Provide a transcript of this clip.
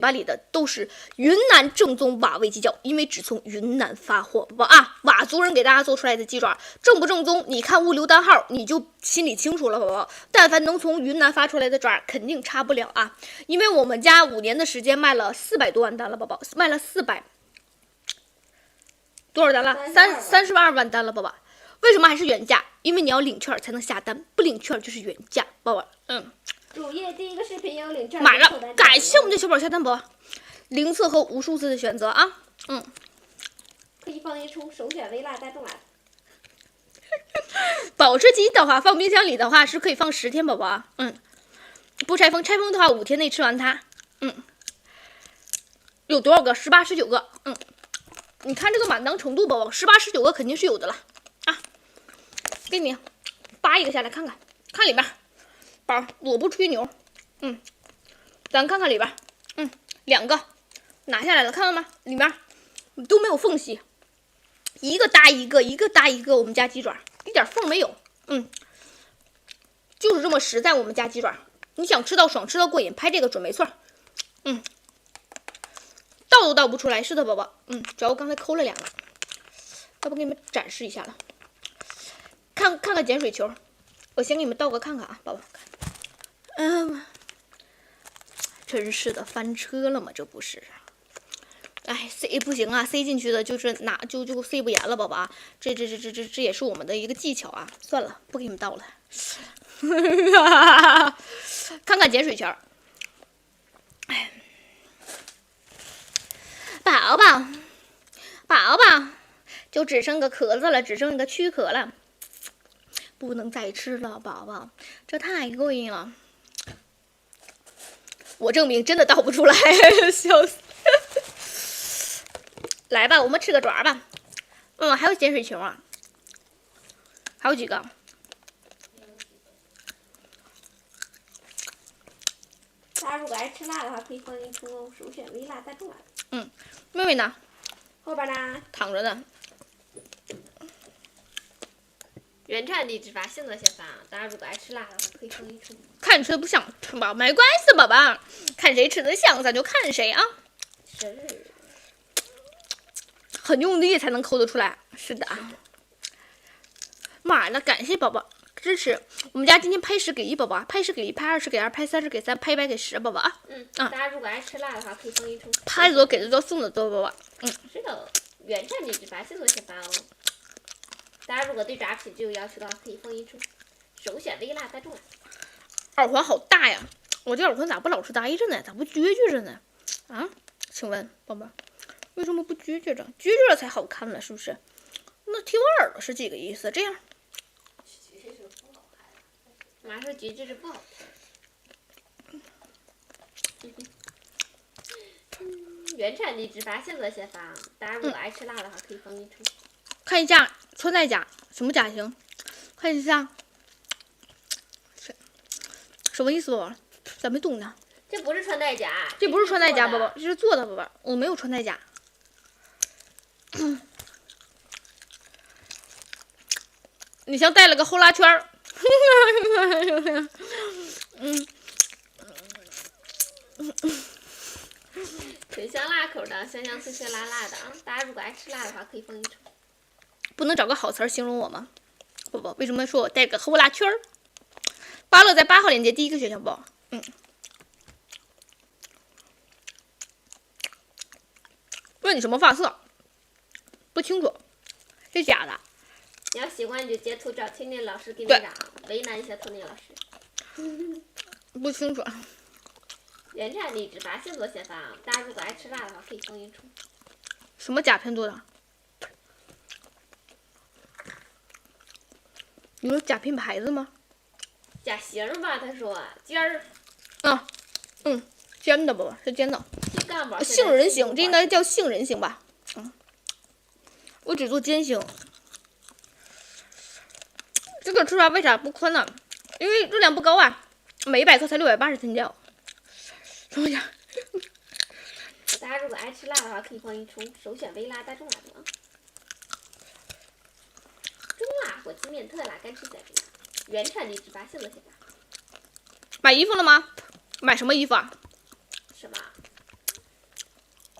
把里的都是云南正宗瓦味鸡脚，因为只从云南发货，宝宝啊，佤族人给大家做出来的鸡爪正不正宗？你看物流单号你就心里清楚了，宝宝。但凡能从云南发出来的爪，肯定差不了啊，因为我们家5年的时间卖了400多万单了，宝宝，卖了400多少单了？32万单了，宝宝。为什么还是原价？因为你要领券才能下单，不领券就是原价，宝宝。主页第一个视频有领券，买了，感谢我们的小宝下单宝，0次和无数次的选择啊，可以放一冲，首选微辣大众辣。保质期的话，放冰箱里的话是可以放10天，宝宝啊，不拆封，拆封的话5天内吃完它，有多少个？18、19个，你看这个满当程度，宝宝，18、19个肯定是有的了啊，给你扒一个下来看看，看里边。宝，我不吹牛，咱看看里边，2个拿下来了，看到吗？里面都没有缝隙，一个搭一个，一个搭一个，我们家鸡爪一点缝没有，就是这么实在，我们家鸡爪，你想吃到爽，吃到过瘾，拍这个准没错，倒都倒不出来，是的，宝宝，主要我刚才抠了2个，要不给你们展示一下了，看看碱水球，我先给你们倒个看看啊，宝宝。真是的，翻车了吗？这不是？哎，塞不行啊，塞进去的就是就塞不严了，宝宝啊。这也是我们的一个技巧啊。算了，不给你们倒了。看看碱水球，宝宝，就只剩个壳子了，只剩个躯壳了，不能再吃了，宝宝，这太贵了。我证明真的倒不出来，笑死！来吧，我们吃个爪吧。还有碱水球啊，还有几个？大家如果爱吃辣的话，可以放一冲哦，首选微辣大众辣。妹妹呢？后边呢？躺着呢。原产地直发性格先发，大家如果爱吃辣的话，可以放一冲。看你吃的不香，吧，没关系，宝宝，看谁吃的香，咱就看谁啊。是。很用力才能抠得出来，是的啊。妈呀，感谢宝宝支持，我们家今天拍10给1，宝宝，拍10给1，拍20给2，拍30给3，拍100给10，宝宝啊。大家如果爱吃辣的话，可以放一冲。拍的多，给的多，送的多，宝宝。是的，原产地直发性格先发哦。大家如果对炸品质有要求的话，可以放一冲，首选微辣大众辣。耳环好大呀！我这耳环咋不老实待着呢？咋不撅撅着呢？啊？请问宝宝，为什么不撅撅着？撅撅着才好看了，是不是？那剃我耳朵是几个意思？这样？妈说撅撅着不好看。原产地直发性格先发，大家如果爱吃辣的话，可以放一冲。看一下穿戴甲什么甲型？看一下，什么意思，宝宝？咋没懂呢？这不是穿戴甲，这不是穿戴甲，宝宝，这是做的，宝宝，我没有穿戴甲。你像带了个后拉圈儿。挺香辣口的，香香脆脆辣辣的啊！大家如果爱吃辣的话，可以放一冲。不能找个好词儿形容我吗？宝宝，为什么说我带个后拉圈儿？芭乐在8号链接第1个选项，宝。问你什么发色？不清楚，是假的。你要喜欢你就截图找听听老师给你染，为难一下听听老师。不清楚。原产地直发性格先发，大家如果爱吃辣的话，可以放一冲。什么甲片做的？你说甲品牌子吗？甲型吧，他说尖儿。尖的宝宝是尖的。干吧。杏仁型，这应该叫杏仁型吧？我只做尖型。这个吃出来为啥不宽呢？因为热量不高啊，每100克才680天胶。什么呀？大家如果爱吃辣的话，可以放一冲，首选微辣大众辣的啊。中辣火鸡面特辣干吃起来不辣，原产地直发性格先发。买衣服了吗？买什么衣服啊？